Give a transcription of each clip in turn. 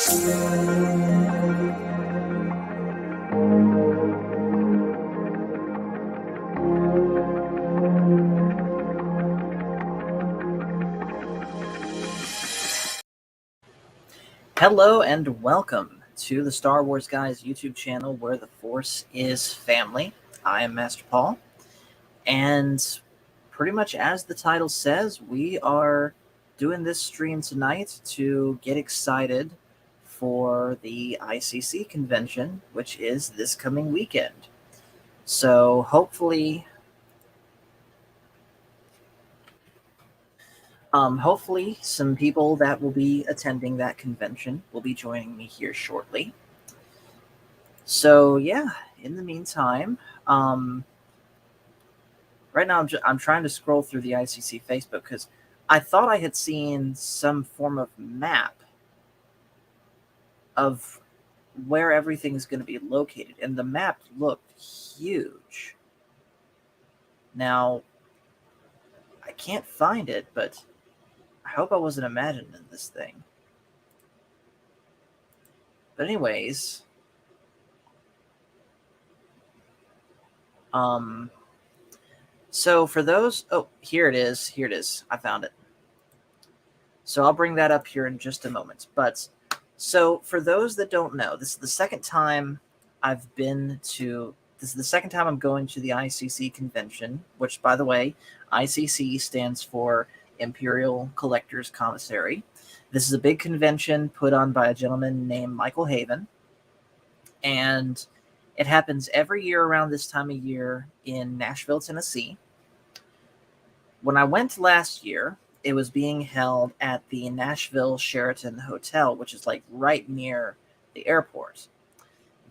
Hello and welcome to the Star Wars Guys YouTube channel where the Force is family. I am Master Paul, and pretty much as the title says, we are doing this stream tonight to get excited for the ICC Convention, which is this coming weekend. So hopefully some people that will be attending that convention will be joining me here shortly. So yeah, in the meantime, right now I'm trying to scroll through the ICC Facebook because I thought I had seen some form of map of where everything is going to be located, and the map looked huge. Now, I can't find it, but I hope I wasn't imagining this thing. But anyways, so for those, here it is. I found it. So I'll bring that up here in just a moment. But so for those that don't know, this is the second time I'm going to the ICC Convention, which, by the way, ICC stands for Imperial Collectors Commissary. This is a big convention put on by a gentleman named Michael Haven, and it happens every year around this time of year in Nashville, Tennessee. When I went last year, it was being held at the Nashville Sheraton Hotel, which is like right near the airport.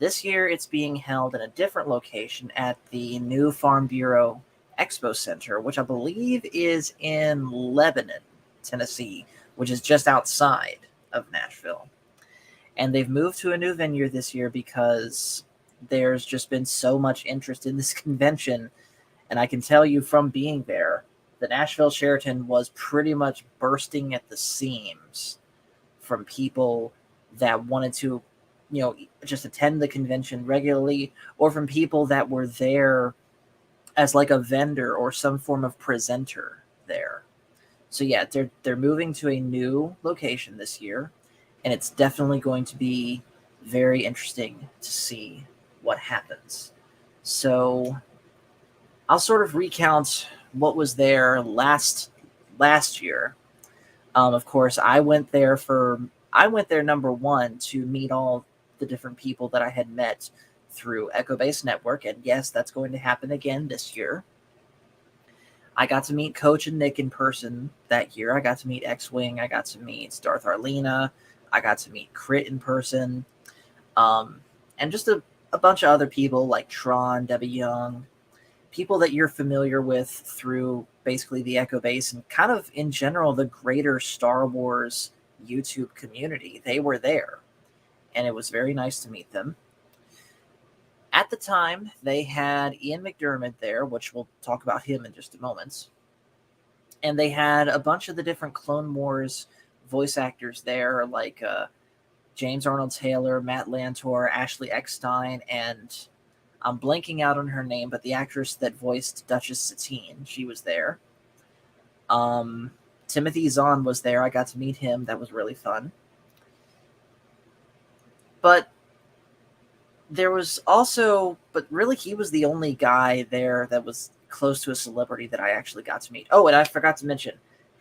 This year, it's being held in a different location at the new Farm Bureau Expo Center, which I believe is in Lebanon, Tennessee, which is just outside of Nashville. And they've moved to a new venue this year because there's just been so much interest in this convention. And I can tell you from being there, the Nashville Sheraton was pretty much bursting at the seams from people that wanted to, just attend the convention regularly, or from people that were there as like a vendor or some form of presenter there. So yeah, they're moving to a new location this year, and it's definitely going to be very interesting to see what happens. So I'll sort of recount what was there last year. Of course, I went there number one to meet all the different people that I had met through Echo Base Network, and yes, that's going to happen again this year. I got to meet Coach and Nick in person that year. I got to meet X-Wing. I got to meet Darth Arlena. I got to meet Crit in person. And just a bunch of other people like Tron, Debbie Young, people that you're familiar with through basically the Echo Base and kind of in general the greater Star Wars YouTube community. They were there, and it was very nice to meet them. At the time, they had Ian McDermott there, which we'll talk about him in just a moment. And they had a bunch of the different Clone Wars voice actors there, like James Arnold Taylor, Matt Lantor, Ashley Eckstein, and I'm blanking out on her name, but the actress that voiced Duchess Satine, she was there. Timothy Zahn was there. I got to meet him. That was really fun. But really he was the only guy there that was close to a celebrity that I actually got to meet. Oh, and I forgot to mention,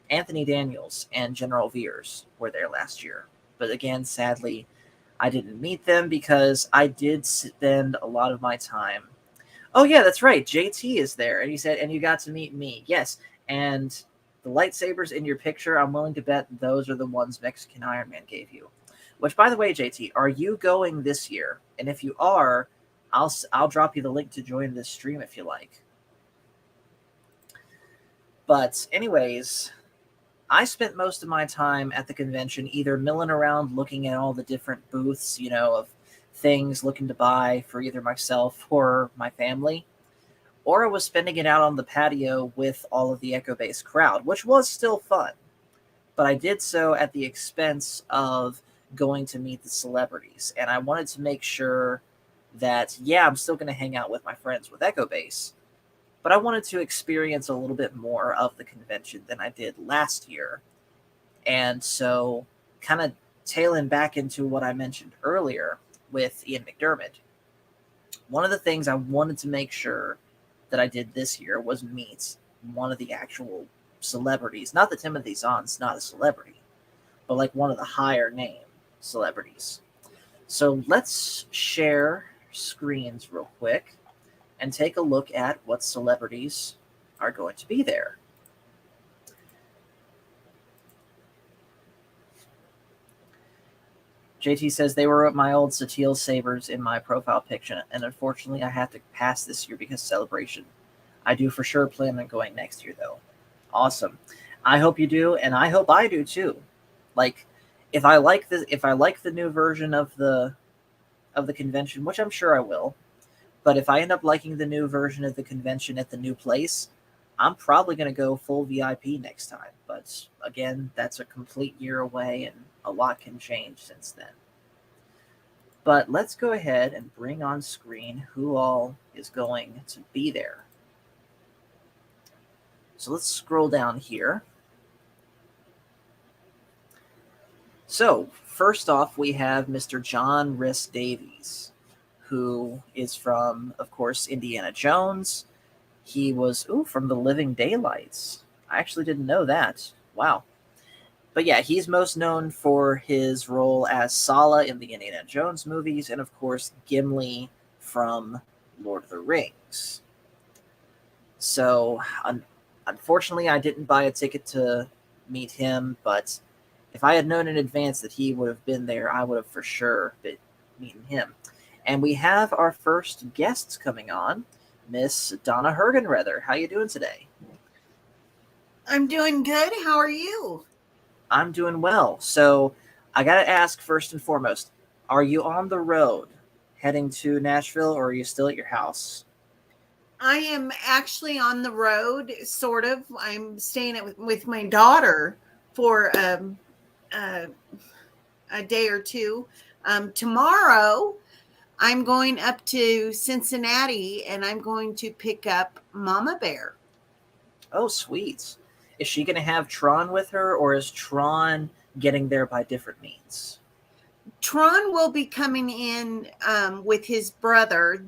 Anthony Daniels and General Veers were there last year. But again, sadly, I didn't meet them because I did spend a lot of my time. Oh yeah, that's right. JT is there. And he said, and you got to meet me. Yes. And the lightsabers in your picture, I'm willing to bet those are the ones Mexican Iron Man gave you. Which, by the way, JT, are you going this year? And if you are, I'll drop you the link to join this stream if you like. But anyways, I spent most of my time at the convention either milling around looking at all the different booths, of things looking to buy for either myself or my family, or I was spending it out on the patio with all of the Echo Base crowd, which was still fun. But I did so at the expense of going to meet the celebrities, and I wanted to make sure that, yeah, I'm still going to hang out with my friends with Echo Base, but I wanted to experience a little bit more of the convention than I did last year. And so, kind of tailing back into what I mentioned earlier with Ian McDermott, one of the things I wanted to make sure that I did this year was meet one of the actual celebrities. Not that Timothy Zahn's not a celebrity, but like one of the higher name celebrities. So let's share screens real quick and take a look at what celebrities are going to be there. JT says they were my old Satil Sabres in my profile picture, and unfortunately I have to pass this year because Celebration. I do for sure plan on going next year, though. Awesome. I hope you do, and I hope I do too. Like, if I like the new version of the convention, which I'm sure I will, but if I end up liking the new version of the convention at the new place, I'm probably going to go full VIP next time. But again, that's a complete year away, and a lot can change since then. But let's go ahead and bring on screen who all is going to be there. So let's scroll down here. So first off, we have Mr. John Rhys Davies, who is from, of course, Indiana Jones. He was from The Living Daylights. I actually didn't know that. Wow. But yeah, he's most known for his role as Sala in the Indiana Jones movies, and of course, Gimli from Lord of the Rings. So, unfortunately, I didn't buy a ticket to meet him, but if I had known in advance that he would have been there, I would have for sure been meeting him. And we have our first guests coming on, Miss Donna Hergenrether. How you doing today? I'm doing good. How are you? I'm doing well. So I got to ask first and foremost, are you on the road heading to Nashville, or are you still at your house? I am actually on the road, sort of. I'm staying with my daughter for a day or two. Tomorrow, I'm going up to Cincinnati, and I'm going to pick up Mama Bear. Oh, sweet. Is she going to have Tron with her, or is Tron getting there by different means? Tron will be coming in with his brother.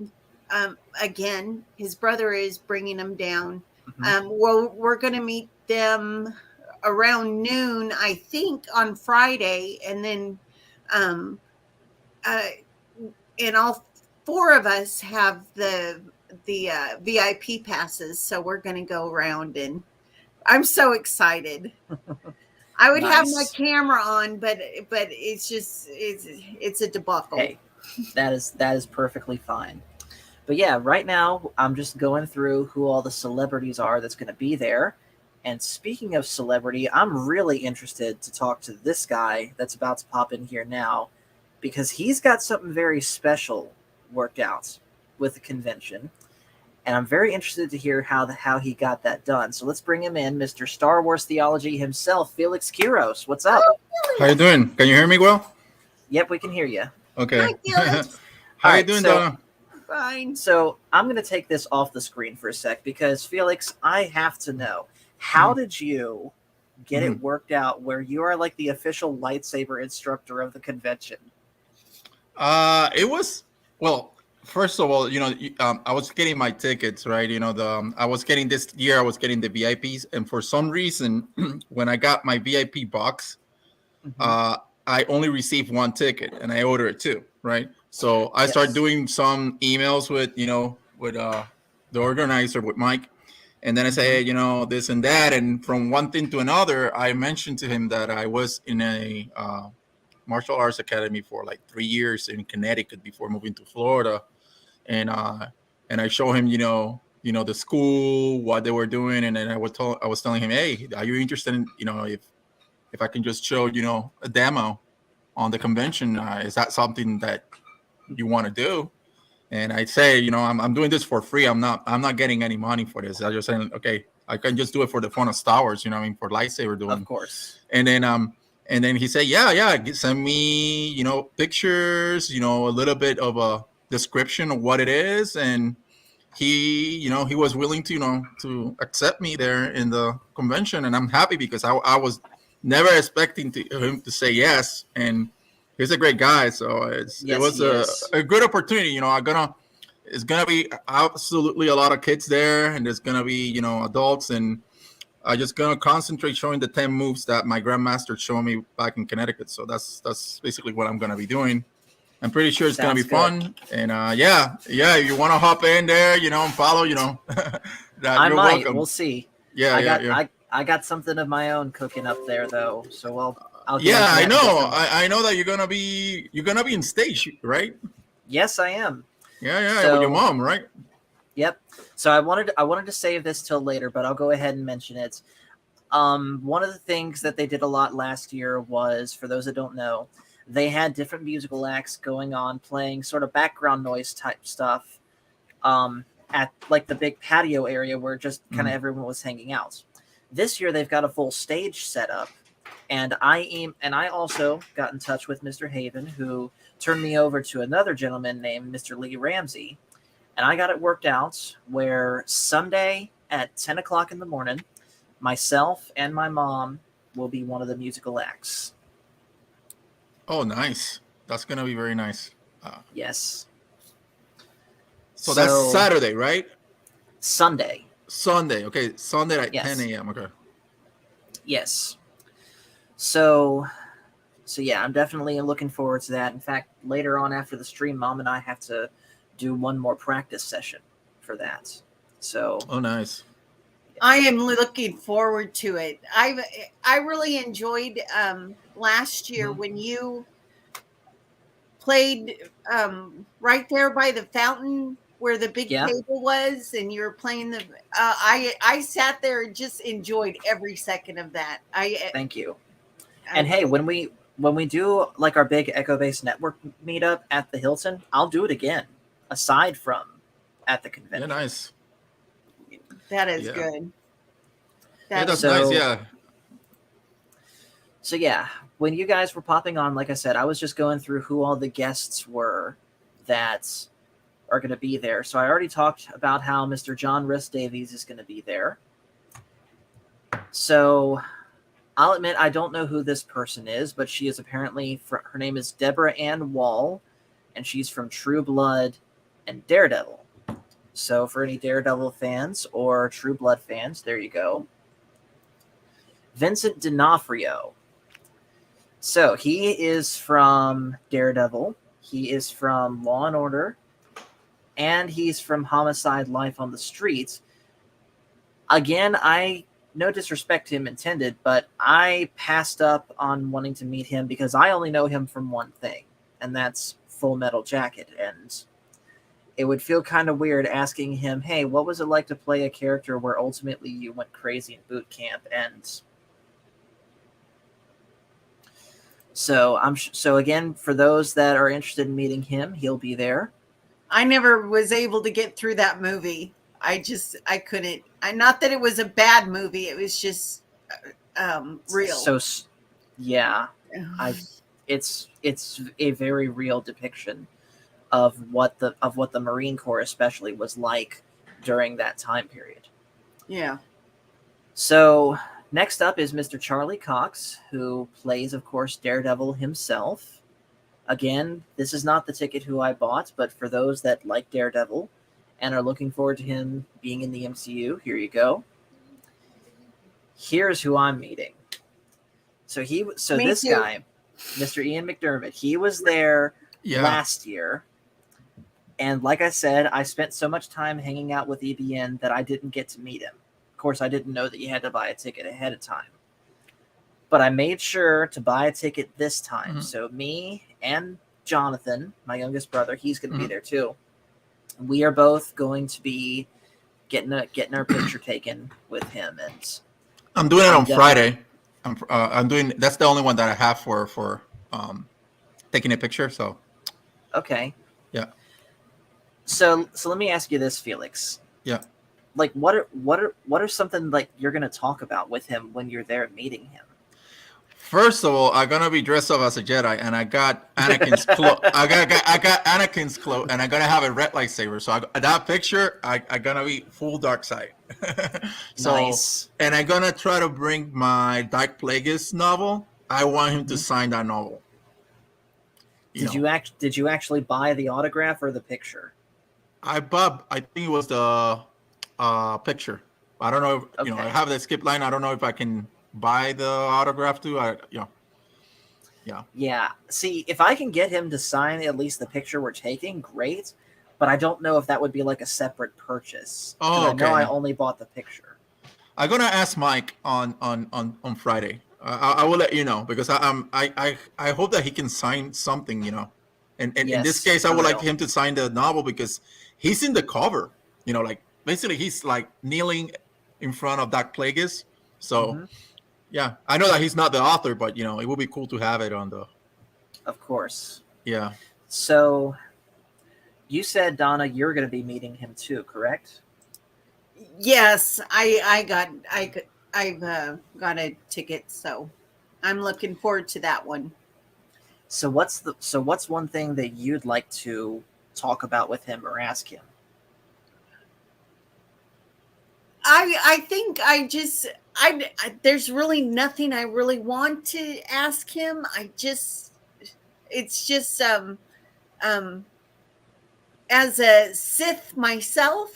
Again, his brother is bringing him down. Mm-hmm. We're going to meet them around noon, I think, on Friday, and then and all four of us have the VIP passes, so we're going to go around, and I'm so excited. I would have my camera on, but it's just it's a debacle. Hey, that is perfectly fine. But yeah, right now I'm just going through who all the celebrities are that's going to be there. And speaking of celebrity, I'm really interested to talk to this guy that's about to pop in here now, because he's got something very special worked out with the convention. And I'm very interested to hear how he got that done. So let's bring him in, Mr. Star Wars Theology himself, Felix Quiros. What's up? How you doing? Can you hear me well? Yep, we can hear you. Okay. How you doing, Donna? Fine. So I'm going to take this off the screen for a sec, because Felix, I have to know, how did you get it worked out where you are like the official lightsaber instructor of the convention? It was, well, first of all, I was getting my tickets, right? I was getting this year, I was getting the VIPs. And for some reason, when I got my VIP box, I only received one ticket, and I ordered two, right? So I started doing some emails with the organizer, with Mike. And then I say, hey, this and that. And from one thing to another, I mentioned to him that I was in a martial arts academy for like 3 years in Connecticut before moving to Florida. And I show him, the school, what they were doing. And then I was telling him, hey, are you interested in, if I can just show, a demo on the convention, is that something that you want to do? And I say, I'm doing this for free. I'm not getting any money for this. I just saying, okay, I can just do it for the fun of Star Wars, for lightsaber doing. Of course. And then And then he said, yeah, send me, pictures, a little bit of a description of what it is. And he was willing to, to accept me there in the convention. And I'm happy because I was never expecting him to say yes. And he's a great guy. So it Yes, was he is. a good opportunity. It's going to be absolutely a lot of kids there. And there's going to be, adults, and I'm just gonna concentrate showing the 10 moves that my grandmaster showed me back in Connecticut. So that's basically what I'm gonna be doing. I'm pretty sure it's gonna be Sounds good. fun. And yeah, if you want to hop in there, and follow, that I you're might. welcome. We'll see. Yeah, I got something of my own cooking up there though, so I'll get yeah. into that I in just a know. moment. I know that you're gonna be in stage, right? Yes, I am. Yeah, So, with your mom, right? Yep. So I wanted to save this till later, but I'll go ahead and mention it. One of the things that they did a lot last year was, for those that don't know, they had different musical acts going on, playing sort of background noise type stuff, at like the big patio area where just kind of everyone was hanging out. This year they've got a full stage set up, and I also got in touch with Mr. Haven, who turned me over to another gentleman named Mr. Lee Ramsey, and I got it worked out where Sunday at 10 o'clock in the morning, myself and my mom will be one of the musical acts. Oh, nice. That's gonna be very nice. Yes. So that's Saturday, right? Sunday. Sunday. Okay, Sunday at Yes. 10 a.m. Okay. Yes. So yeah, I'm definitely looking forward to that. In fact, later on after the stream, Mom and I have to do one more practice session for that. So. Oh, nice. I am looking forward to it. I really enjoyed last year when you played right there by the fountain where the big table was, and you were playing the. I sat there and just enjoyed every second of that. Thank you. And hey, when we do like our big Echo Base Network meetup at the Hilton, I'll do it again, aside from at the convention. Yeah, nice. That is good. That's nice. Yeah. So yeah, when you guys were popping on, like I said, I was just going through who all the guests were that are going to be there. So I already talked about how Mr. John Rhys Davies is going to be there. So I'll admit I don't know who this person is, but she is apparently, her name is Deborah Ann Wall, and she's from True Blood and Daredevil. So for any Daredevil fans or True Blood fans, there you go. Vincent D'Onofrio. So he is from Daredevil. He is from Law and Order. And he's from Homicide: Life on the Streets. Again, no disrespect to him intended, but I passed up on wanting to meet him because I only know him from one thing, and that's Full Metal Jacket. And it would feel kind of weird asking him, hey, what was it like to play a character where ultimately you went crazy in boot camp? And so again, for those that are interested in meeting him, he'll be there. I never was able to get through that movie. I couldn't. Not that it was a bad movie. It was just real. So yeah, it's a very real depiction of what the Marine Corps especially was like during that time period. Yeah. So next up is Mr. Charlie Cox, who plays, of course, Daredevil himself. Again, this is not the ticket who I bought, but for those that like Daredevil and are looking forward to him being in the MCU, here you go. Here's who I'm meeting. This guy, Mr. Ian McDermott, he was there last year. And like I said, I spent so much time hanging out with EBN that I didn't get to meet him. Of course, I didn't know that you had to buy a ticket ahead of time. But I made sure to buy a ticket this time. Mm-hmm. So me and Jonathan, my youngest brother, he's going to be there too. We are both going to be getting our picture taken with him. And I'm doing it on Friday. I'm doing. That's the only one that I have for taking a picture. So. Okay. Yeah. So let me ask you this, Felix. Yeah. Like, what are something like you're going to talk about with him when you're there meeting him? First of all, I'm gonna be dressed up as a Jedi, and I got Anakin's cloak. I got Anakin's cloak, and I'm gonna have a red lightsaber. So that picture, I gonna be full dark side. So, Nice. and I'm gonna try to bring my Dark Plagueis novel. I want him to Mhm. sign that novel. Did you actually buy the autograph or the picture? I think it was the picture. I don't know if I Okay. have the skip line. I don't know if I can buy the autograph too. Yeah. Yeah. See, if I can get him to sign at least the picture we're taking, great. But I don't know if that would be like a separate purchase. Because Oh, I know I okay. only bought the picture. I'm gonna ask Mike on Friday. I will let you know because I hope that he can sign something. And in this Yes, case, I for would like real. him to sign the novel because he's in the cover. Like basically he's like kneeling in front of Doc Plagueis. So Hmm. yeah, I know that he's not the author, but it would be cool to have it on the. Of course. Yeah. So you said, Donna, you're going to be meeting him too, correct? Yes, I've got a ticket, so I'm looking forward to that one. So what's one thing that you'd like to talk about with him or ask him? I think there's really nothing I really want to ask him. It's just as a Sith myself,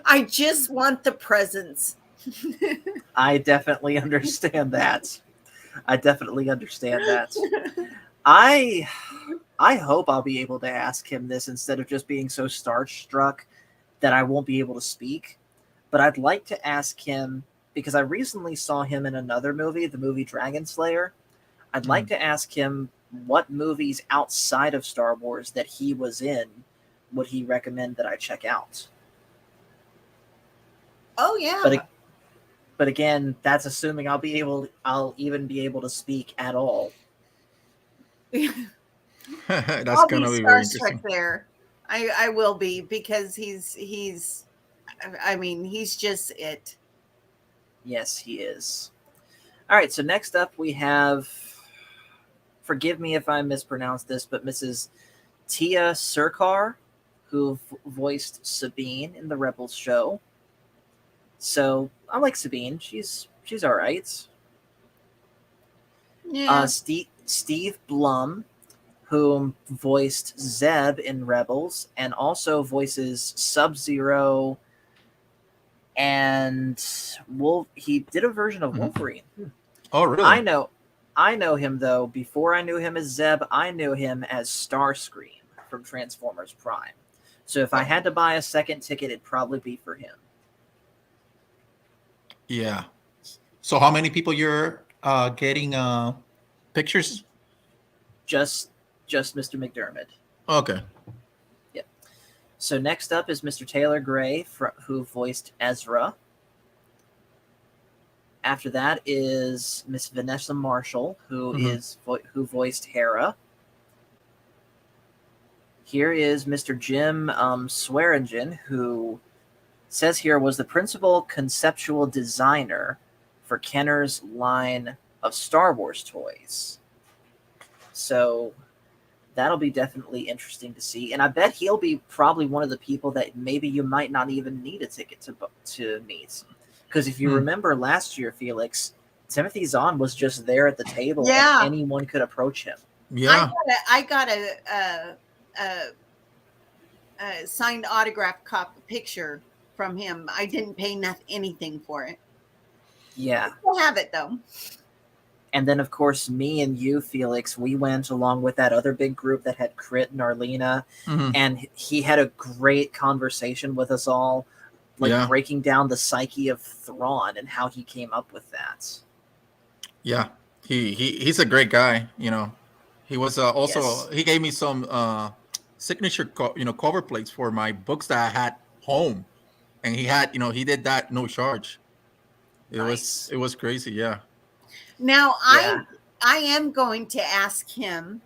I just want the presents. I definitely understand that. I definitely understand that. I I hope I'll be able to ask him this instead of just being so starstruck that I won't be able to speak. But I'd like to ask him because I recently saw him in another movie, the movie Dragon Slayer. I'd like Mhm. to ask him what movies outside of Star Wars that he was in would he recommend that I check out. Oh But yeah. but again, that's assuming I'll even be able to speak at all. That's I'll be gonna be very starstruck interesting. there. I will be because he's I mean, he's just it. Yes, he is. All right, so next up we have, forgive me if I mispronounce this, but Mrs. Tia Surkar, who voiced Sabine in the Rebels show. So I like Sabine. She's all right. Yeah. Steve Blum, who voiced Zeb in Rebels and also voices Sub Zero and Wolf. He did a version of Mhm. Wolverine. Oh, I really? know, I know him though. Before I knew him as Zeb, I knew him as Starscream from Transformers Prime. So if I Oh, had to buy a second ticket, it'd probably be for him. yeah. So, how many people you're getting pictures? Just, just Mr. McDermott. Okay. Yep. So next up is Mr. Taylor Gray, who voiced Ezra. After that is Miss Vanessa Marshall, Mhm. who voiced Hera. Here is Mr. Jim Swearingen, who says here was the principal conceptual designer for Kenner's line of Star Wars toys. So that'll be definitely interesting to see, and I bet he'll be probably one of the people that maybe you might not even need a ticket to meet, because if you Hmm. remember last year, Felix, Timothy Zahn was just there at the table, and Yeah. anyone could approach him. Yeah. I got a signed autograph picture from him. I didn't pay anything for it. Yeah, We'll have it though. and then of course me and you, Felix, we went along with that other big group that had Crit and Arlena, Hmm. and he had a great conversation with us all, like Yeah. breaking down the psyche of Thrawn and how he came up with that. Yeah. He's a great guy. He was Yes. also he gave me some signature cover plates for my books that I had home, and he did that no charge. It was Nice. it was crazy. Yeah. Now Yeah. I am going to ask him.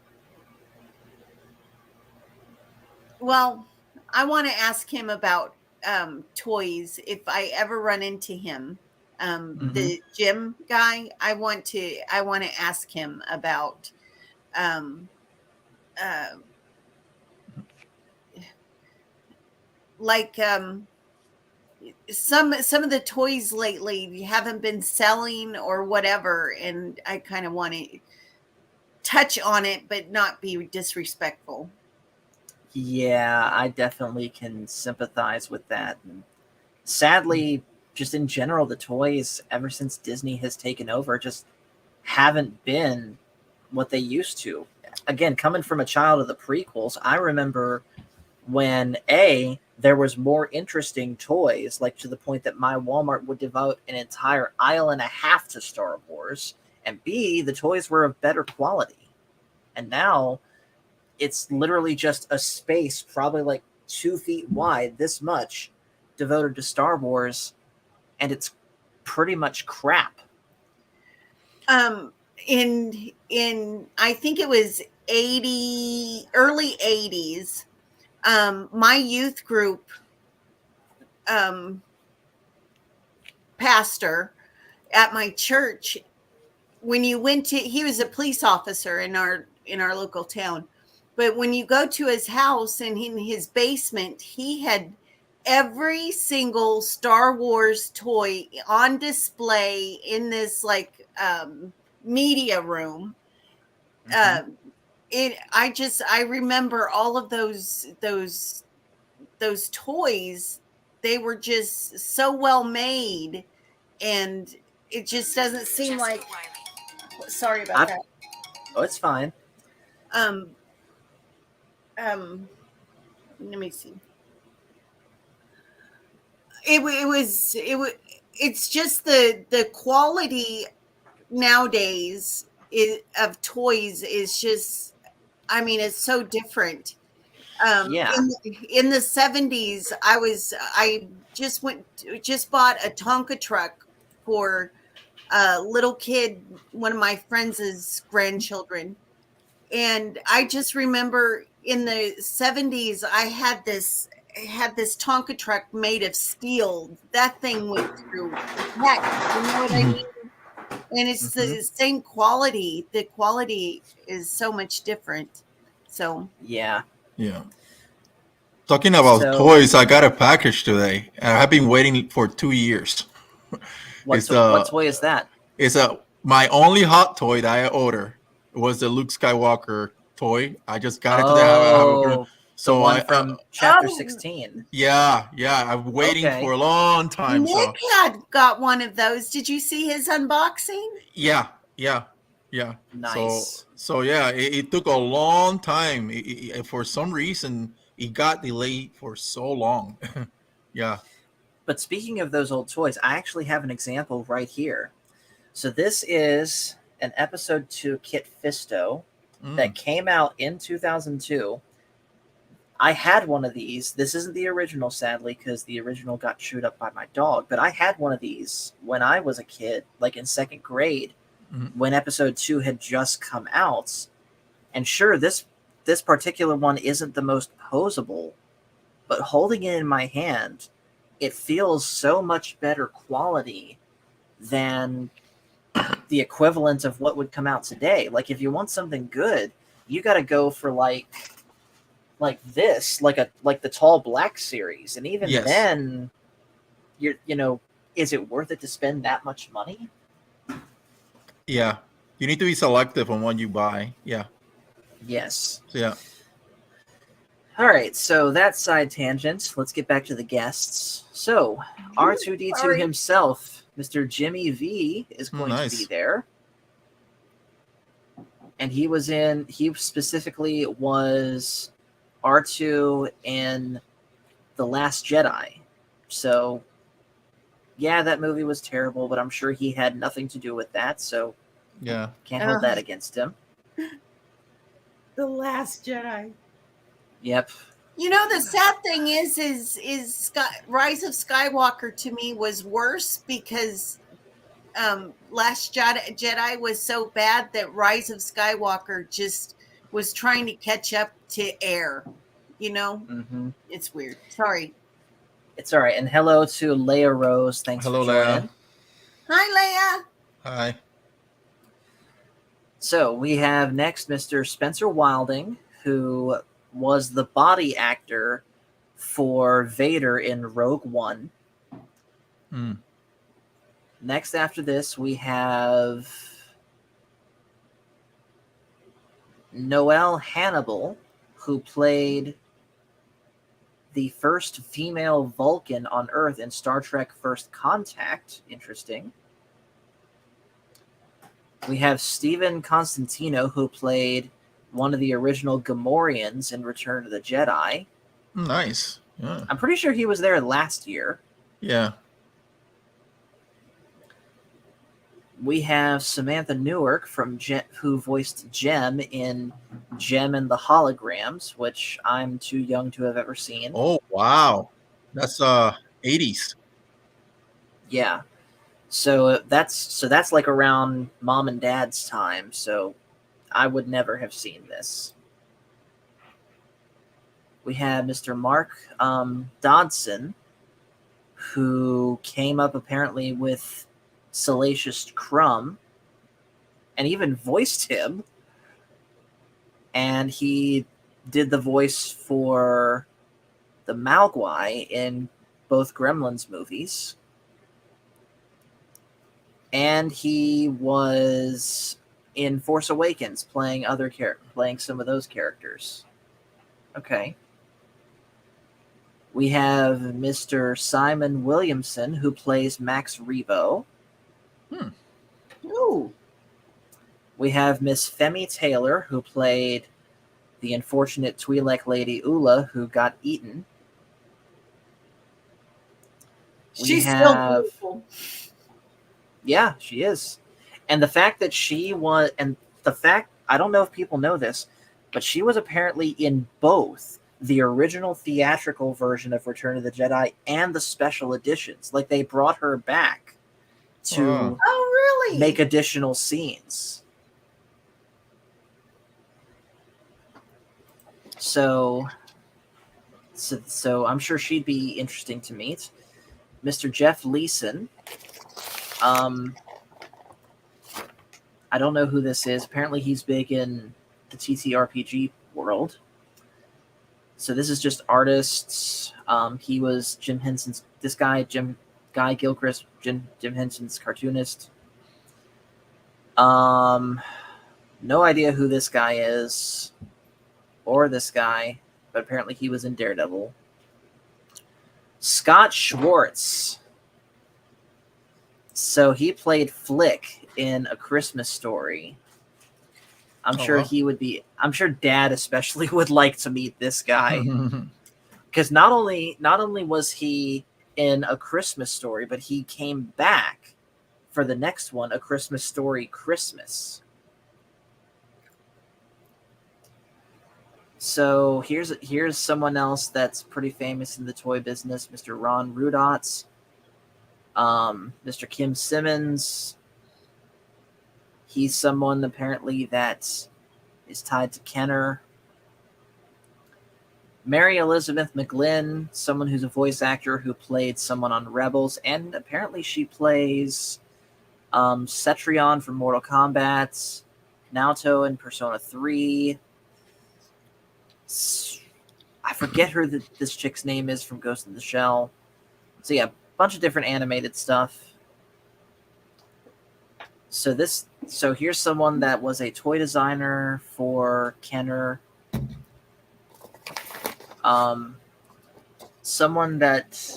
Well, I want to ask him about toys if I ever run into him. the gym guy. I want to ask him about like some of the toys lately haven't been selling or whatever, and I kind of want to touch on it but not be disrespectful. Yeah, I definitely can sympathize with that. And sadly, just in general, the toys ever since Disney has taken over just haven't been what they used to. Again, coming from a child of the prequels, I remember when there was more interesting toys, like to the point that my Walmart would devote an entire aisle and a half to Star Wars, and B, the toys were of better quality. And now it's literally just a space, probably like 2 feet wide, this much, devoted to Star Wars, and it's pretty much crap. In I think it was early 80s, my youth group pastor at my church, when you went to, he was a police officer in our local town, but when you go to his house and in his basement, he had every single Star Wars toy on display in this like media room. I remember all of those toys. They were just so well made, and it just doesn't seem like. Sorry about that. Oh, it's fine. Let me see. It's just the quality nowadays of toys is just, I mean, it's so different. Yeah. In the 70s, I just bought a Tonka truck for a little kid, one of my friends' grandchildren. And I just remember in the 70s, I had this Tonka truck made of steel. That thing went through heck, you know what I mean? And it's the same quality. The quality is so much different. So yeah. Talking about toys, I got a package today, and I've been waiting for 2 years. What toy is that? It's my only hot toy that I ordered. It was the Luke Skywalker toy. I just got it today. So the one from chapter 16. Yeah. I'm waiting for a long time. Nick had got one of those. Did you see his unboxing? Yeah. Nice. So yeah, it took a long time. For some reason, it got delayed for so long. Yeah. But speaking of those old toys, I actually have an example right here. So this is an episode 2 Kit Fisto that came out in 2002. I had one of these. This isn't the original, sadly, because the original got chewed up by my dog. But I had one of these when I was a kid, like in 2nd grade, when episode 2 had just come out. And sure, this particular one isn't the most posable, but holding it in my hand, it feels so much better quality than the equivalent of what would come out today. Like, if you want something good, you got to go for like this, like the Tall Black series, and even then, is it worth it to spend that much money? Yeah, you need to be selective on what you buy. Yeah. Yes. Yeah. All right, so that side tangent. Let's get back to the guests. So R2D2 himself, Mr. Jimmy V, is going to be there. And he specifically was R2 in The Last Jedi. So, yeah, that movie was terrible, but I'm sure he had nothing to do with that, so can't hold that against him. The Last Jedi. Yep. You know, the sad thing is Rise of Skywalker to me was worse because Last Jedi was so bad that Rise of Skywalker just was trying to catch up to air. You know? It's weird. Sorry. It's all right. And hello to Leia Rose. Thanks for joining. Hi, Leia. Hi. So we have next Mr. Spencer Wilding, who was the body actor for Vader in Rogue One. Mm. Next after this, we have Noelle Hannibal, who played the first female Vulcan on Earth in Star Trek First Contact. Interesting. We have Stephen Constantino, who played one of the original Gamorreans in Return of the Jedi. Nice. Yeah. I'm pretty sure he was there last year. Yeah. We have Samantha Newark who voiced Jem in Jem and the Holograms, which I'm too young to have ever seen. Oh wow, that's 80s. Yeah. So that's like around mom and dad's time. So I would never have seen this. We have Mr. Mark Dodson, who came up apparently with Salacious Crumb and even voiced him. And he did the voice for the Mogwai in both Gremlins movies. And he was in Force Awakens playing some of those characters. Okay. We have Mr. Simon Williamson, who plays Max Rebo. Ooh. We have Miss Femi Taylor, who played the unfortunate Twi'lek lady Ula, who got eaten. She's still beautiful. Yeah, she is. And the fact that I don't know if people know this, but she was apparently in both the original theatrical version of Return of the Jedi and the special editions. Like, they brought her back to really make additional scenes. So I'm sure she'd be interesting to meet. Mr. Jeff Leeson. I don't know who this is. Apparently he's big in the TTRPG world. So this is just artists. He was Jim Henson's Guy Gilchrist, Jim Henson's cartoonist. No idea who this guy is or this guy, but apparently he was in Daredevil. Scott Schwartz. So he played Flick in A Christmas Story. I'm sure Dad especially would like to meet this guy. Because not only was he in A Christmas Story, but he came back for the next one, A Christmas Story Christmas. So here's someone else that's pretty famous in the toy business, Mr. Ron Rudotz, Mr. Kim Simmons. He's someone apparently that is tied to Kenner. Mary Elizabeth McGlynn, someone who's a voice actor who played someone on Rebels, and apparently she plays Cetrion from Mortal Kombat, Naoto in Persona 3. I forget who this chick's name is from Ghost in the Shell. So yeah, a bunch of different animated stuff. So here's someone that was a toy designer for Kenner. Someone that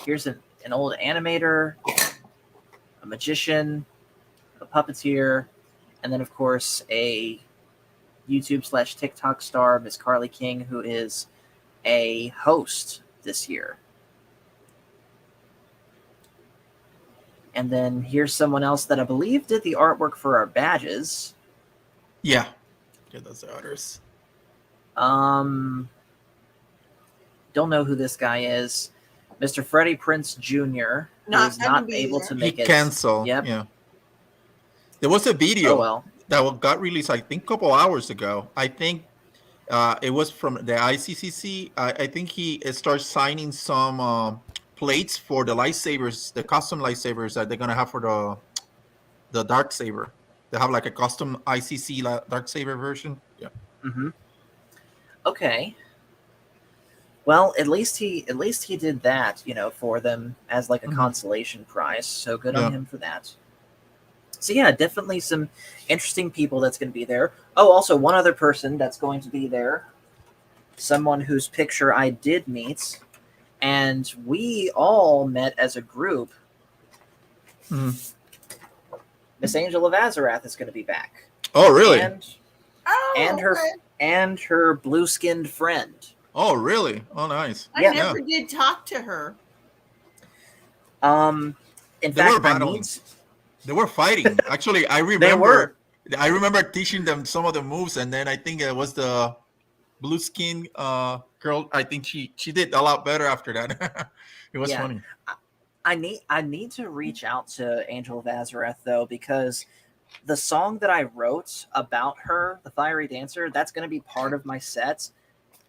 here's an old animator, a magician, a puppeteer, and then of course a YouTube/TikTok star, Miss Carly King, who is a host this year. And then here's someone else that I believe did the artwork for our badges. Yeah, that's the others. Don't know who this guy is. Mr. Freddie Prinze Jr. was not able to make it. Canceled. Yep. Yeah. There was a video. Oh, well. That got released, I think, a couple hours ago. I think it was from the ICCC. I think he starts signing some plates for the lightsabers, the custom lightsabers that they're gonna have for the dark saber. They have like a custom ICC dark saber version. Yeah. Mm-hmm. Okay. Well, at least he did that, for them as like a consolation prize. So good on him for that. So yeah, definitely some interesting people that's going to be there. Oh, also one other person that's going to be there, someone whose picture I did meet, and we all met as a group. Miss Angel of Azarath is going to be back. Oh, really? And her blue-skinned friend. Oh, really? Oh, nice. I never did talk to her. In fact, they were fighting. Actually, I remember teaching them some of the moves, and then I think it was the blue skin girl. I think she did a lot better after that. It was funny. I need to reach out to Angel of Azarath though, because the song that I wrote about her, the Fiery Dancer, that's going to be part of my set.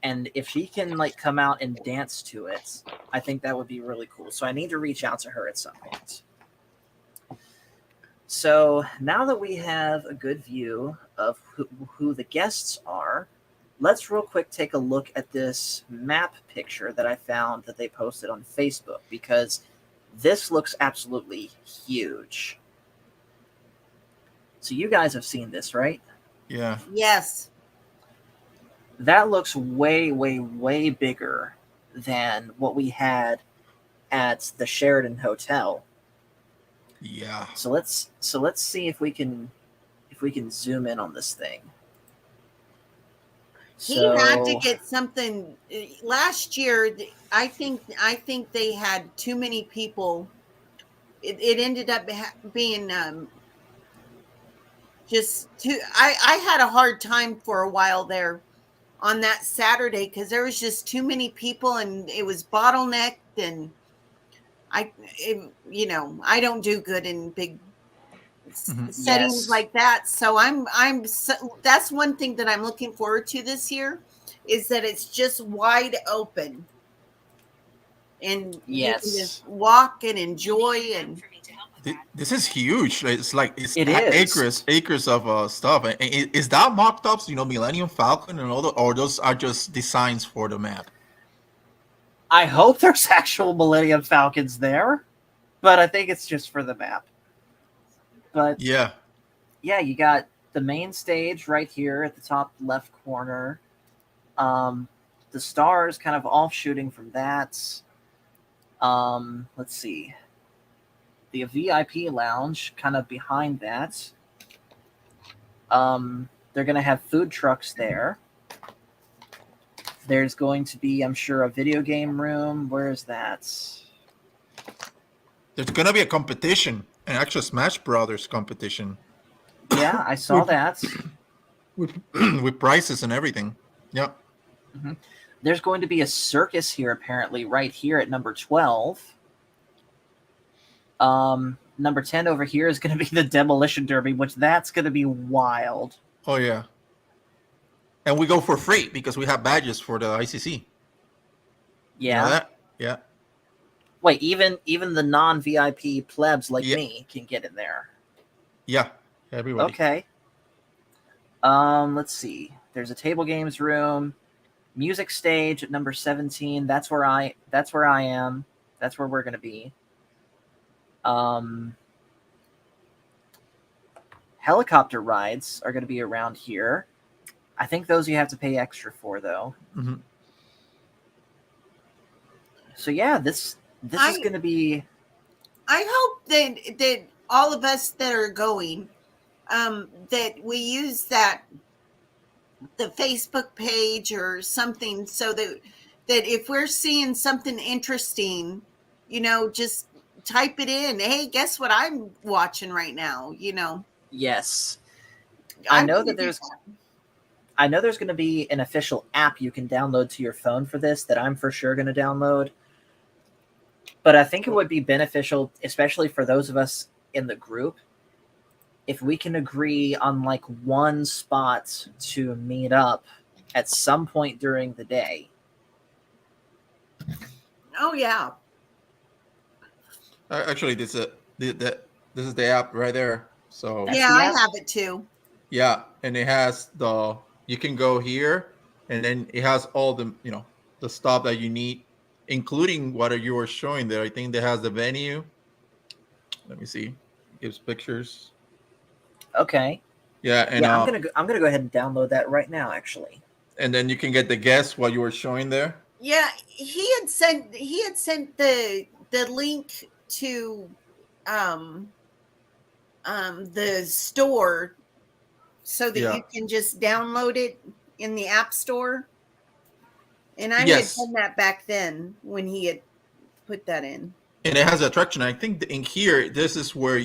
And if she can like come out and dance to it, I think that would be really cool. So I need to reach out to her at some point. So now that we have a good view of who the guests are, let's real quick take a look at this map picture that I found that they posted on Facebook, because this looks absolutely huge. So you guys have seen this, right? Yeah. Yes. That looks way, way, way bigger than what we had at the Sheraton Hotel. Yeah. So let's see if we can zoom in on this thing. He had to get something last year. I think they had too many people. It ended up being just too. I had a hard time for a while there on that Saturday because there was just too many people and it was bottlenecked, and I don't do good in big settings like that. So that's one thing that I'm looking forward to this year, is that it's just wide open and you can just walk and enjoy. And this is huge. It's is acres of stuff. Is that mocked ups? Millennium Falcon and all the, or those are just designs for the map? I hope there's actual Millennium Falcons there, but I think it's just for the map. But yeah, you got the main stage right here at the top left corner. The stars kind of offshooting from that. Let's see. The VIP lounge kind of behind that. They're going to have food trucks there. There's going to be, I'm sure, a video game room. Where is that? There's going to be a competition, an actual Smash Brothers competition. Yeah, I saw that. With prizes and everything. Yep. Mm-hmm. There's going to be a circus here, apparently, right here at number 12. Number 10 over here is going to be the Demolition Derby, which that's going to be wild. Oh, yeah. And we go for free because we have badges for the ICC. Yeah. You know that? Yeah. Wait, even the non-VIP plebs like me can get in there. Yeah, everybody. Okay. Let's see. There's a table games room, music stage at number 17. That's where I am. That's where we're going to be. Helicopter rides are going to be around here. I think those you have to pay extra for, though. Mm-hmm. So yeah, this is going to be. I hope that all of us that are going, that we use the Facebook page or something, so that if we're seeing something interesting, just type it in. Hey, guess what I'm watching right now? Yes, I know that there's going to be an official app you can download to your phone for this that I'm for sure going to download. But I think it would be beneficial, especially for those of us in the group, if we can agree on like one spot to meet up at some point during the day. Oh, yeah. Actually, this is the app right there. So That's Yeah, the I app? have it too. yeah, and it has you can go here, and then it has all the the stuff that you need, including what you were showing there. I think that has the venue. Let me see. It gives pictures. Okay. Yeah, Yeah, I'm gonna go ahead and download that right now. Actually. and then you can get the guests what you were showing there. Yeah, he had sent the link to um the store so that Yeah. you can just download it in the app store. And I had Yes, done that back then when he had put that in. and it has attraction. I think in here, this is where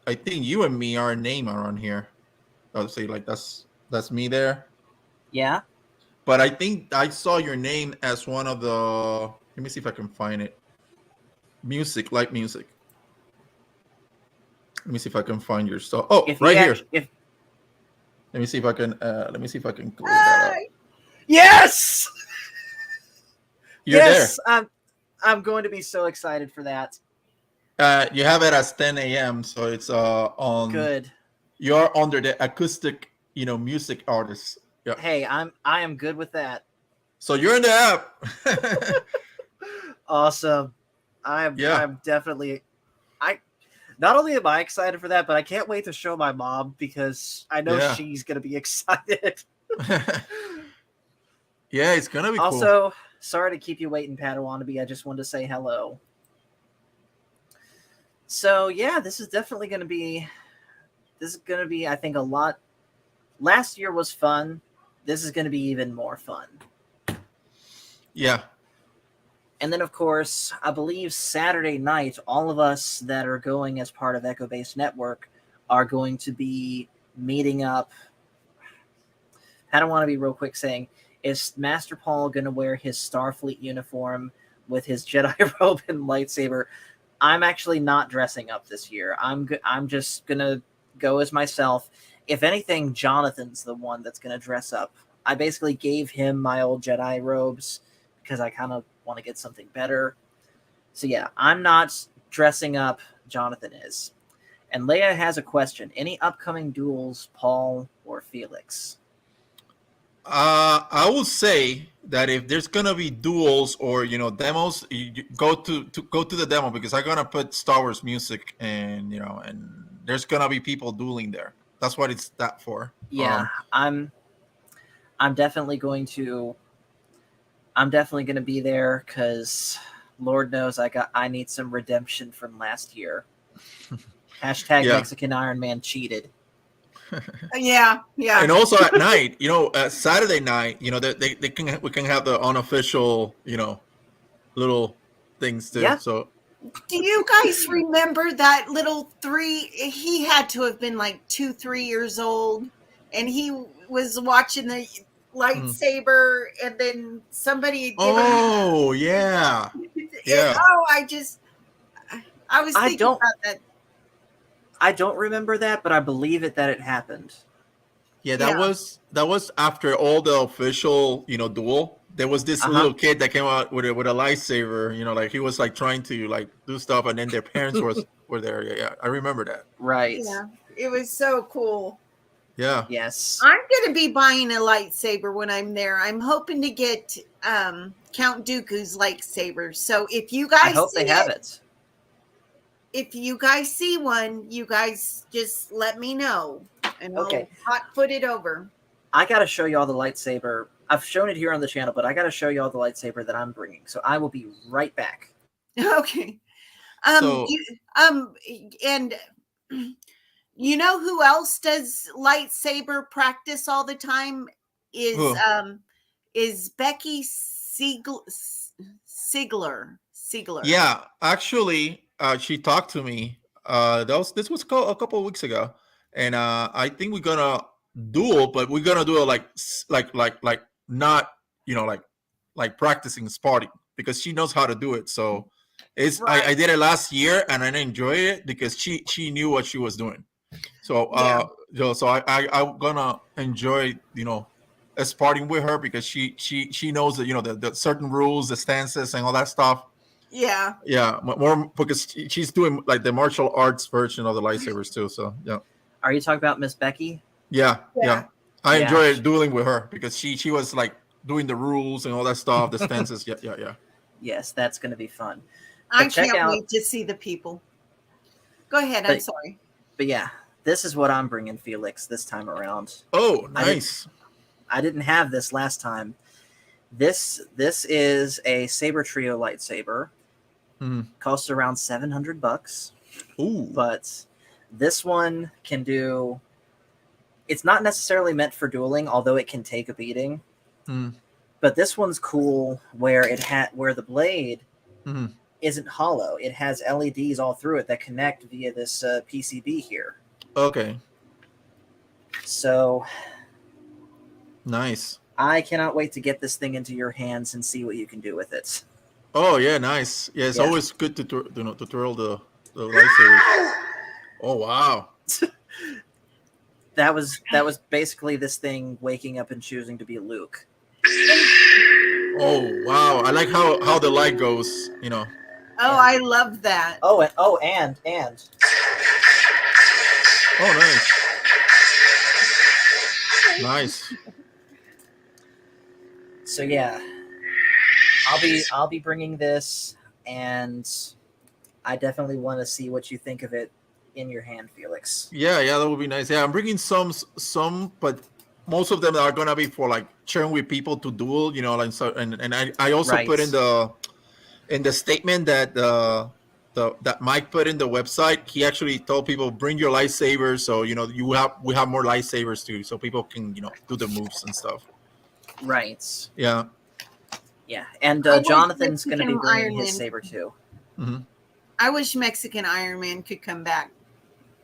I think you and me, our name are on here. I'll say like that's me there. Yeah. But I think I saw your name as one of the. Let me see if I can find it. Music, light music. Let me see if I can find your stuff. Oh, If he right here. actually, if Let me see if I can. Let me see if I can clear that up. Hi. yes, You're yes, I'm going to be so excited for that. there. You have it as 10 a.m. So it's on. Good. You're under the acoustic, music artist. Yeah. Hey, I am good with that. So you're in the app. Awesome. Yeah. I'm definitely I not only am I excited for that, but I can't wait to show my mom because I know Yeah. she's gonna be excited. Yeah, it's gonna be cool. Also, sorry to keep you waiting, Padawan. I just wanted to say hello. So yeah, this is gonna be I think a lot. Last year was fun. This is gonna be even more fun. Yeah. And then, of course, I believe Saturday night, all of us that are going as part of Echo Base Network are going to be meeting up. I don't want to be real quick saying, is Master Paul going to wear his Starfleet uniform with his Jedi robe and lightsaber? I'm actually not dressing up this year. I'm just going to go as myself. If anything, Jonathan's the one that's going to dress up. I basically gave him my old Jedi robes because I kind of want to get something better. So yeah, I'm not dressing up. Jonathan is. And Leia has a question. Any upcoming duels, Paul or Felix? I would say that if there's gonna be duels or demos, you go to the demo because I'm gonna put Star Wars music and and there's gonna be people dueling there. That's what it's that for. Yeah, I'm definitely going to. I'm definitely going to be there because Lord knows I need some redemption from last year. Hashtag Yeah. Mexican Iron Man cheated. Yeah. And also at night, Saturday night, we can have the unofficial, little things too. Yeah. So Do you guys remember that little he had to have been like 2-3 years old, and he was watching the lightsaber, and then somebody did oh yeah. Yeah. I was thinking about that. I don't remember that, but I believe that it happened. Yeah, that was after all the official, duel. There was this little kid that came out with a lightsaber, like he was like trying to like do stuff, and then their parents were there. Yeah, I remember that. Right. Yeah, it was so cool. Yeah. Yes. I'm going to be buying a lightsaber when I'm there. I'm hoping to get Count Dooku's lightsaber. So if you guys I hope they have it. If you guys see one, you guys just let me know, and I'll hot foot it over. I got to show you all the lightsaber. I've shown it here on the channel, but I got to show you all the lightsaber that I'm bringing. So I will be right back. Okay. And you know who else does lightsaber practice all the time is Becky Siegler. Yeah, actually, she talked to me. This was a couple of weeks ago, and I think we're gonna duel, but we're gonna do it like not like practicing Sparting because she knows how to do it. So it's I did it last year and I enjoyed it because she knew what she was doing. So so I'm gonna enjoy Sparting with her because she knows that the certain rules, the stances, and all that stuff. Yeah. Yeah, more because she's doing like the martial arts version of the lightsabers too. So yeah, Are you talking about Miss Becky? yeah, Yeah. yeah. I Yeah. enjoy dueling with her because she was like doing the rules and all that stuff, the stances. Yeah, yeah, yeah. Yes, that's going to be fun. I But check can't out, wait to see the people. Go ahead. I'm but sorry. but yeah, this is what I'm bringing Felix this time around. Oh, I didn't nice. I didn't have this last time. This is a Saber Trio lightsaber. Mhm. Costs around $700, Ooh. but this one can do. It's not necessarily meant for dueling, although it can take a beating. Mhm. But this one's cool where the blade Mhm. isn't hollow. It has LEDs all through it that connect via this PCB here. Okay. So Nice. I cannot wait to get this thing into your hands and see what you can do with it. Oh yeah, nice. Yeah, it's Yeah. always good to to twirl the lightsabers. Oh wow. That was basically this thing waking up and choosing to be Luke. Oh wow. I like how the light goes. Oh, Yeah. I love that. And Oh nice. Nice. so yeah, I'll be bringing this, and I definitely want to see what you think of it in your hand, Felix. Yeah, yeah, that would be nice. Yeah, I'm bringing some, but most of them are gonna be for like sharing with people to duel. You know, like so, and I also put in Right. the statement that that Mike put in the website. He actually told people bring your lightsabers, so you know we have more lightsabers too, so people can do the moves and stuff. Right. Yeah. Yeah. And I wish Jonathan's going to be Mexican bringing Iron his Man. saber too. Hmm. I wish Mexican Iron Man could come back.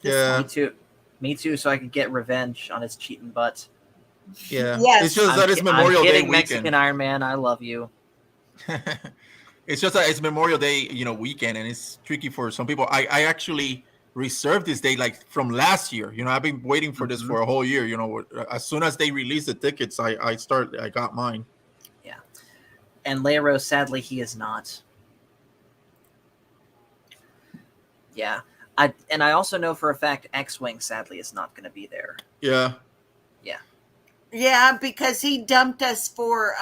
Yeah. Me too. Me too. So I could get revenge on his cheating butt. Yeah. Yes. It's just that it's Memorial I'm Day kidding, weekend. Mexican Iron Man. I love you. It's just that it's Memorial Day, weekend, and it's tricky for some people. I actually reserved this day like from last year. I've been waiting for this Mhm. for a whole year. As soon as they release the tickets, I got mine. Yeah. And Leia Rose, sadly, he is not. Yeah. I also know for a fact X-Wing, sadly, is not going to be there. Yeah. Yeah. Yeah, because he dumped us for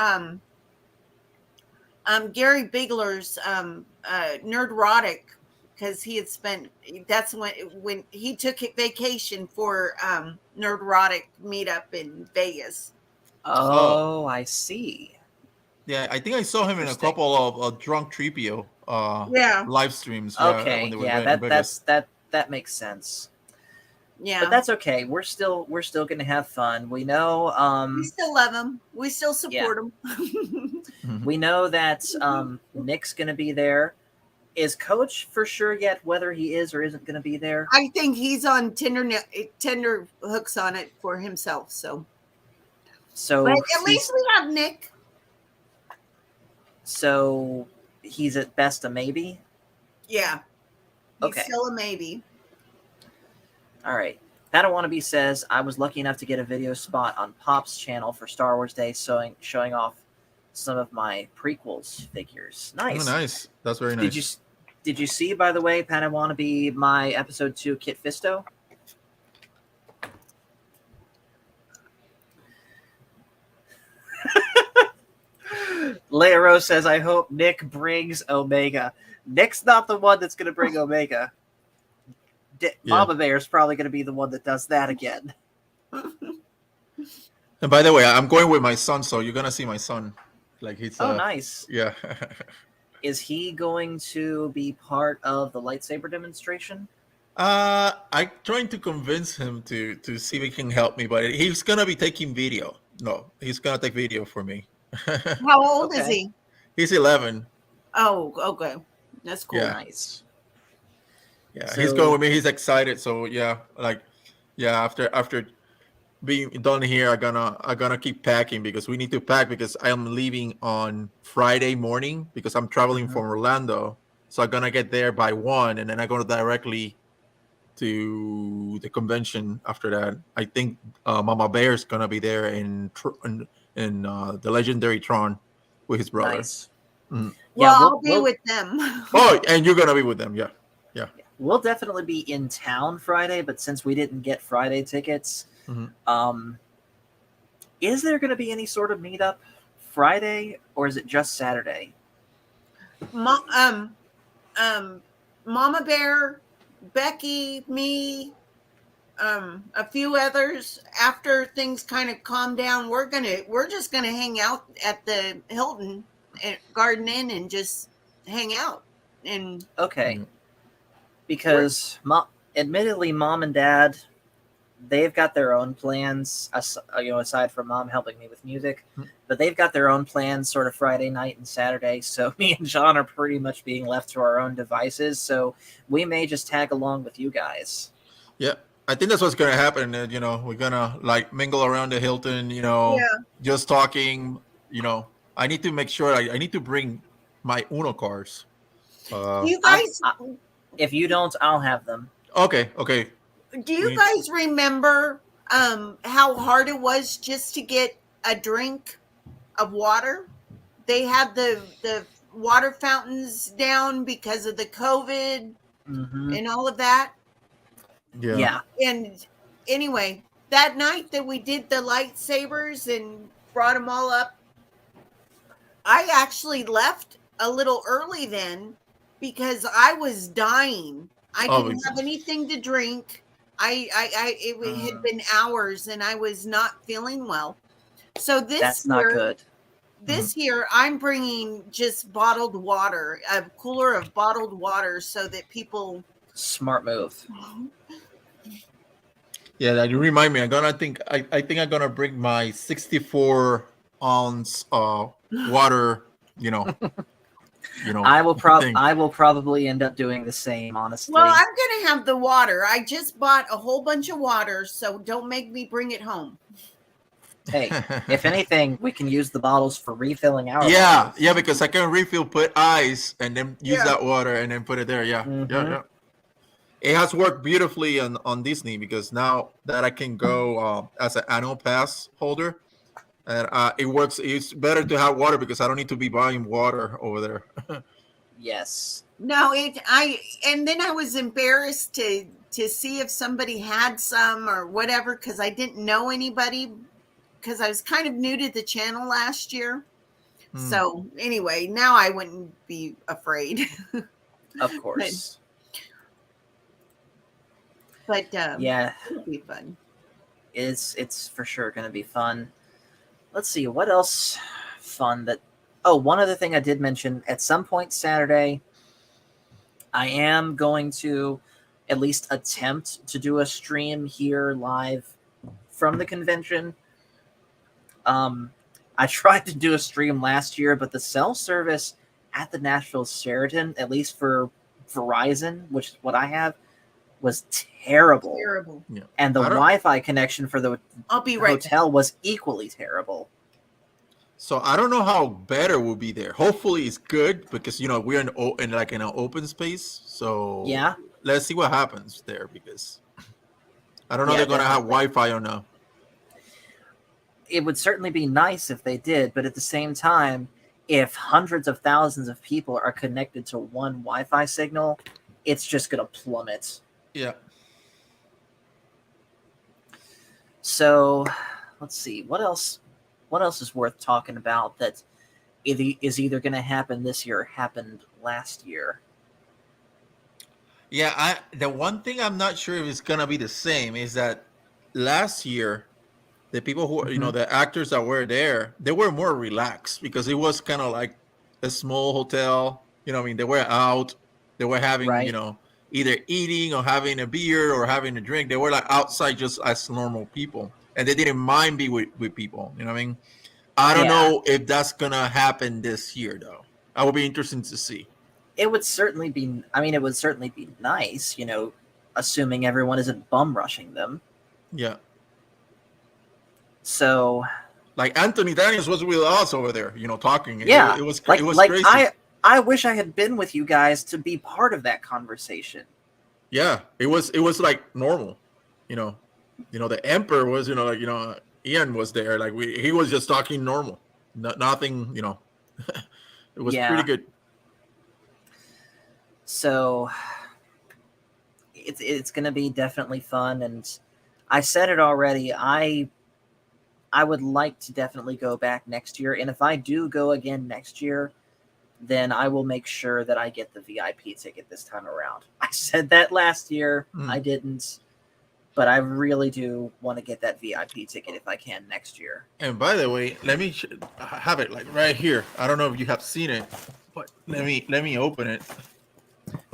Gary Bigler's Nerdrotic, because he had spent, that's when he took vacation for Nerdrotic meetup in Vegas. Oh, I see. Yeah, I think I saw him in a Interesting. couple of Drunk Tripio Yeah. live streams. Yeah, when Okay. they were Yeah, in Vegas. that makes sense. Yeah. But that's okay. We're still going to have fun. We know We still love him. We still support him. Mhm. we know that Nick's going to be there. Is Coach for sure yet whether he is or isn't going to be there? I think he's on tender hooks on it for himself. So but at least we have Nick. So he's at best a maybe. Yeah. He's Okay. still a maybe. All right. Padawannabe says, I was lucky enough to get a video spot on Pop's channel for Star Wars Day showing off some of my prequels figures. Nice. Oh, nice. That's very nice. Did you see, by the way, Padawannabe, my episode 2 Kit Fisto? Leia Rose says, I hope Nick brings Omega. Nick's not the one that's going to bring Omega. Mama Bear is probably going to be the one that does that again. And by the way, I'm going with my son, so you're gonna see my son. Like he's nice. Yeah. Is he going to be part of the lightsaber demonstration? I'm trying to convince him to see if he can help me, but he's gonna be taking video. No, he's gonna take video for me. How old is he? He's 11. Oh, okay. That's cool. Yeah. Nice. Yeah, So- he's going with me. He's excited. So yeah, after being done here, I'm gonna keep packing because we need to pack because I am leaving on Friday morning because I'm traveling from Orlando. So I'm gonna get there by 1, and then I'm gonna directly to the convention after that. I think Mama Bear's gonna be there in the legendary Tron with his brother. Nice. Mhm. Well, Yeah, I'll be with them. Oh, and you're gonna be with them, yeah. we'll definitely be in town Friday, but since we didn't get Friday tickets, Mhm. is there going to be any sort of meetup Friday, or is it just Saturday? Mama Bear, Becky, me, a few others. After things kind of calm down, we're just gonna hang out at the Hilton Garden Inn and just hang out. And Okay, Mhm. because admittedly, mom and dad, they've got their own plans. Aside from mom helping me with music, but they've got their own plans, sort of Friday night and Saturday. So me and John are pretty much being left to our own devices. So we may just tag along with you guys. Yeah, I think that's what's gonna happen. We're gonna like mingle around the Hilton. yeah, Just talking. I need to make sure I need to bring my Uno cards. you guys, If you don't, I'll have them. Okay, okay. do you guys remember how hard it was just to get a drink of water? They had the water fountains down because of the COVID Mm-hmm. and all of that. Yeah. And anyway, that night that we did the lightsabers and brought them all up, I actually left a little early then because I was dying. I didn't have anything to drink. It had been hours and I was not feeling well. So That's not good. This year, I'm bringing just bottled water, a cooler of bottled water, so that people. Smart move. Yeah, that you remind me. I think I'm gonna bring my 64-ounce water. I will probably end up doing the same, honestly. Well, I'm gonna have the water. I just bought a whole bunch of water, so don't make me bring it home. Hey, if anything, we can use the bottles for refilling our Yeah, because I can refill, put ice, and then use Yeah. that water and then put it there. Yeah, yeah. It has worked beautifully on Disney because now that I can go as an annual pass holder, and it works. It's better to have water because I don't need to be buying water over there. Yes. No, and then I was embarrassed to see if somebody had some or whatever because I didn't know anybody because I was kind of new to the channel last year. So anyway, now I wouldn't be afraid. Of course. But yeah, it'll be fun. It's for sure going to be fun. Let's see what else fun that. Oh, one other thing I did mention at some point Saturday, I am going to at least attempt to do a stream here live from the convention. I tried to do a stream last year, but the cell service at the Nashville Sheraton, at least for Verizon, which is what I have, was terrible. Terrible. Yeah. And the Wi-Fi connection for the hotel was equally terrible. So I don't know how better will be there. Hopefully it's good because we're in an open space. So yeah, let's see what happens there because I don't know they're gonna have Wi-Fi or no. It would certainly be nice if they did, but at the same time, if hundreds of thousands of people are connected to one Wi-Fi signal, it's just gonna plummet. Yeah. So let's see what else is worth talking about that is either going to happen this year or happened last year. Yeah, the one thing I'm not sure if it's gonna be the same is that last year the people who the actors that were there, they were more relaxed because it was kind of like a small hotel. They were out, they were having either eating or having a beer or having a drink. They were like outside just as normal people, and they didn't mind being with people. I don't know if that's gonna happen this year though. I will be interested to see. It would certainly be. I mean, it would certainly be nice, assuming everyone isn't bum rushing them. Yeah. So, like Anthony Daniels was with us over there, talking. Yeah, it was like crazy. I wish I had been with you guys to be part of that conversation. Yeah, it was like normal. The Emperor was, Ian was there. Like he was just talking normal. Nothing, It was Yeah. pretty good. So it's going to be definitely fun, and I said it already. I would like to definitely go back next year, and if I do go again next year, then I will make sure that I get the VIP ticket this time around. I said that last year. I didn't, but I really do want to get that VIP ticket if I can next year. And by the way, let me have it like right here. I don't know if you have seen it, but let me open it.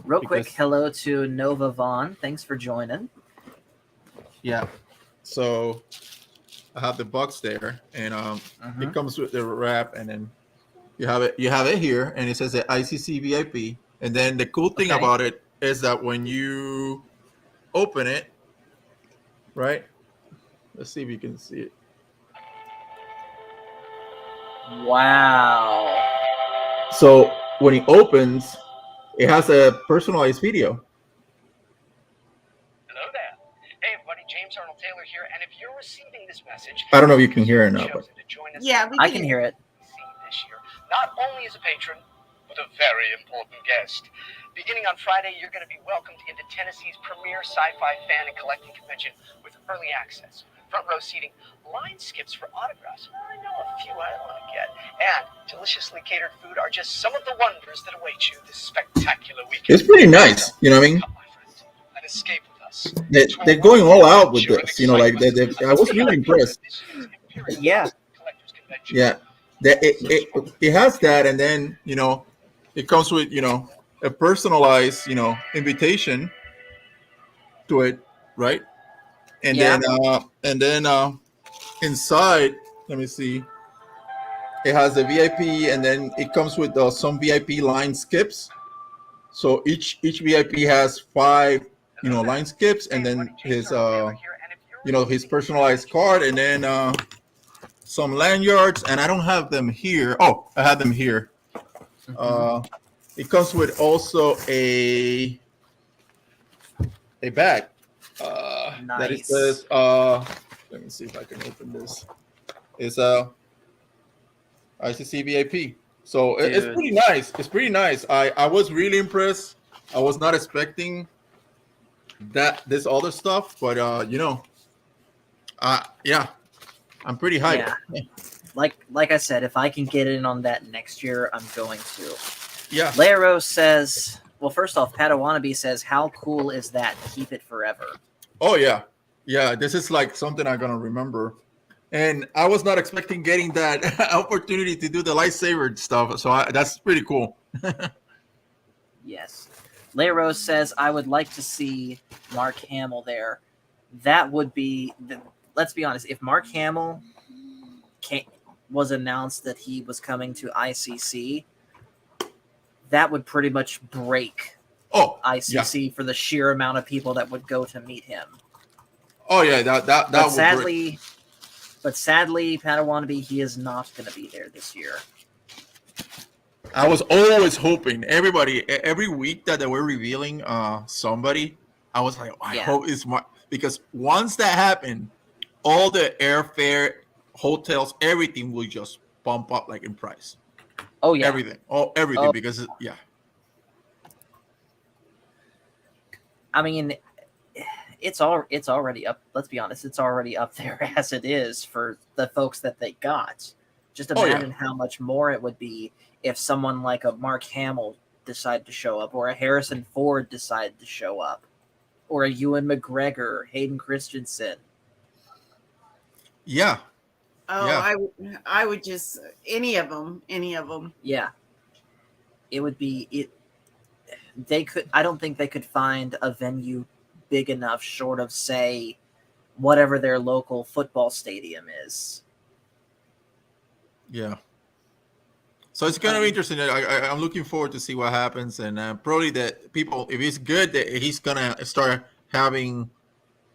Real quick, hello to Nova Vaughn. Thanks for joining. Yeah. So I have the box there, and it comes with the wrap, and then you have it here, and it says the ICC VIP. And then the cool thing about it is that when you open it, right? Let's see if you can see it. Wow. So when it opens, it has a personalized video. Hello there. Hey everybody, James Arnold Taylor here, and if you're receiving this message, I don't know if you can hear it or not, but Yeah, I can hear it. This year, not only as a patron, but a very important guest. Beginning on Friday, you're going to be welcomed into Tennessee's premier sci-fi fan and collecting convention with early access, front row seating, line skips for autographs. I know a few I want to get, and deliciously catered food are just some of the wonders that await you this spectacular weekend. It's pretty nice, you know what I mean? Come, my friend, and escape with us. They're going all out with this, you know, like I was really impressed. Yeah. Yeah, it has that, and then you know, it comes with a personalized invitation to it, right? And then inside, let me see, it has the VIP, and then it comes with some VIP line skips. So each VIP has 5 line skips, and then his his personalized card, and then some lanyards, and I don't have them here. Oh, I have them here. It comes with also a bag. Nice. That it says. Let me see if I can open this. It's ICC VIP. So it's pretty nice. It's pretty nice. I was really impressed. I was not expecting this other stuff, but yeah. I'm pretty hyped. Yeah. Like I said, if I can get in on that next year, I'm going to. Yeah. Lero says, well, first off, Padawannabe says, how cool is that? Keep it forever. Oh, yeah. Yeah, this is like something I'm going to remember. And I was not expecting getting that opportunity to do the lightsaber stuff. So that's pretty cool. Yes. Lero says, I would like to see Mark Hamill there. That would be... Let's be honest, if Mark Hamill was announced that he was coming to ICC, that would pretty much break ICC for the sheer amount of people that would go to meet him. Oh yeah, that but sadly, Padawannabe, he is not going to be there this year. I was always hoping every week that they were revealing somebody, I was like, I hope it's Mark, because once that happened, all the airfare, hotels, everything will just bump up like in price. Oh yeah, everything, because yeah. I mean, it's already up. Let's be honest, it's already up there as it is for the folks that they got. Just imagine how much more it would be if someone like a Mark Hamill decided to show up, or a Harrison Ford decided to show up, or a Ewan McGregor, Hayden Christensen. Yeah. Oh, yeah. I would just any of them. Yeah. It would be I don't think they could find a venue big enough, short of, say, whatever their local football stadium is. Yeah. So it's going to be interesting. I'm looking forward to see what happens, and probably that people, if it's good, that he's going to start having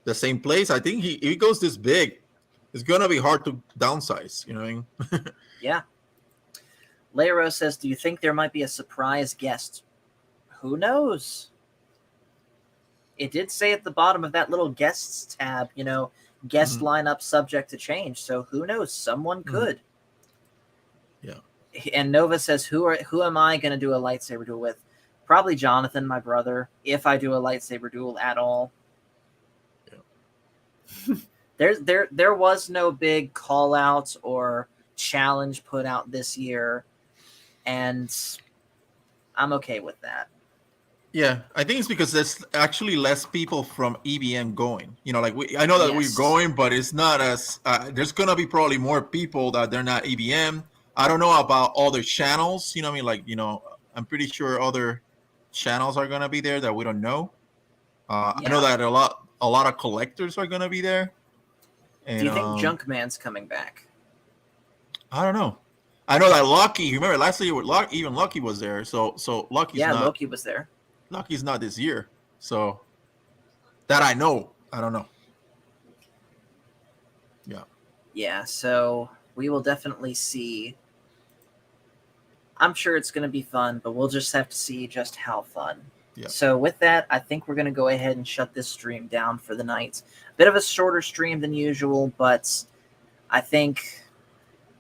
the same place. I think if he goes this big, it's going to be hard to downsize, you know what I mean? Yeah. Lero says, do you think there might be a surprise guest? Who knows? It did say at the bottom of that little guests tab, guest lineup subject to change. So who knows? Someone could. Yeah. And Nova says, who am I going to do a lightsaber duel with? Probably Jonathan, my brother, if I do a lightsaber duel at all. Yeah. There was no big call outs or challenge put out this year, and I'm okay with that. Yeah, I think it's because there's actually less people from EBM going. You know, like I know that we're going, but it's not as there's gonna be probably more people that they're not EBM. I don't know about other channels. You know what I mean? Like, you know, I'm pretty sure other channels are gonna be there that we don't know. I know that a lot of collectors are gonna be there. And, do you think Junkman's coming back? I don't know. I know that Lucky. Remember last year, even Lucky was there. So Lucky's not. Loki was there. Lucky's not this year. So that I know. I don't know. Yeah. Yeah. So we will definitely see. I'm sure it's going to be fun, but we'll just have to see just how fun. Yeah. So with that, I think we're going to go ahead and shut this stream down for the night. Bit of a shorter stream than usual, but I think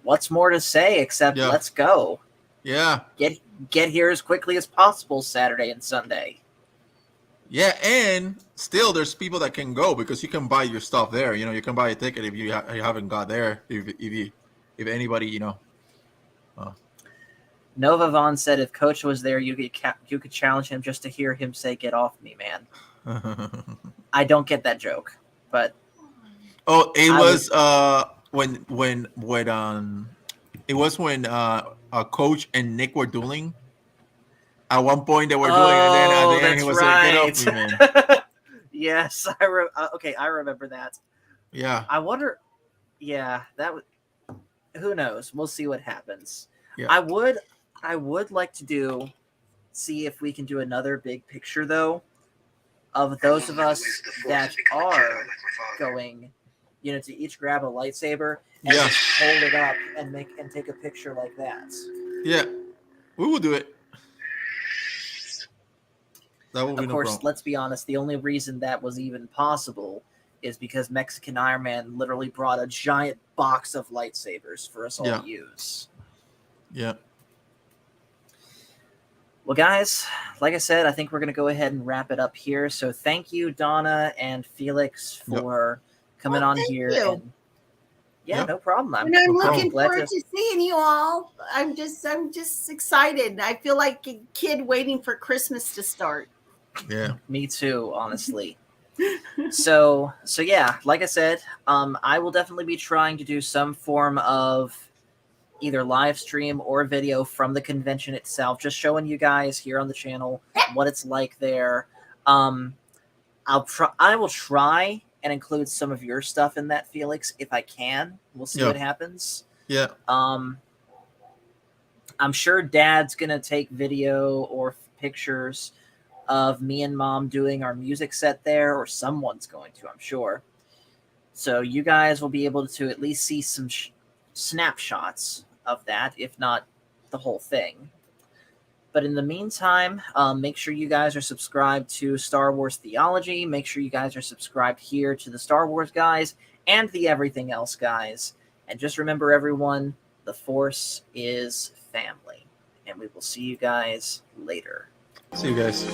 what's more to say except let's go. Yeah. Get here as quickly as possible Saturday and Sunday. Yeah, and still there's people that can go because you can buy your stuff there. You know, you can buy a ticket if you haven't got there. If anybody, you know. Nova Vaughn said if Coach was there, you could challenge him just to hear him say "Get off me, man." I don't get that joke, but it was when Coach and Nick were dueling. At one point they were dueling, and then at the end he was like, "Get off me, man." Yes, I remember that. Yeah, I wonder. Yeah, that would. Who knows? We'll see what happens. Yeah. I would like to see if we can do another big picture though, of those of us that are going, you know, to each grab a lightsaber and just hold it up and take a picture like that. Yeah, we will do it. That will be of course, let's be honest, the only reason that was even possible is because Mexican Iron Man literally brought a giant box of lightsabers for us all to use. Yeah. Well, guys, like I said, I think we're going to go ahead and wrap it up here. So thank you, Donna and Felix, for coming on here. And no problem. I'm looking forward to seeing you all. I'm just excited. I feel like a kid waiting for Christmas to start. Yeah. Me too, honestly. So yeah, like I said, I will definitely be trying to do some form of either live stream or video from the convention itself, just showing you guys here on the channel what it's like there. I will try and include some of your stuff in that, Felix, if I can. We'll see what happens. Yeah. I'm sure Dad's gonna take video or pictures of me and Mom doing our music set there, or someone's going to, I'm sure. So you guys will be able to at least see some snapshots of that, if not the whole thing. But in the meantime, make sure you guys are subscribed to Star Wars Theology. Make sure you guys are subscribed here to the Star Wars guys and the Everything Else guys. And just remember, everyone, the Force is family. And we will see you guys later. See you guys.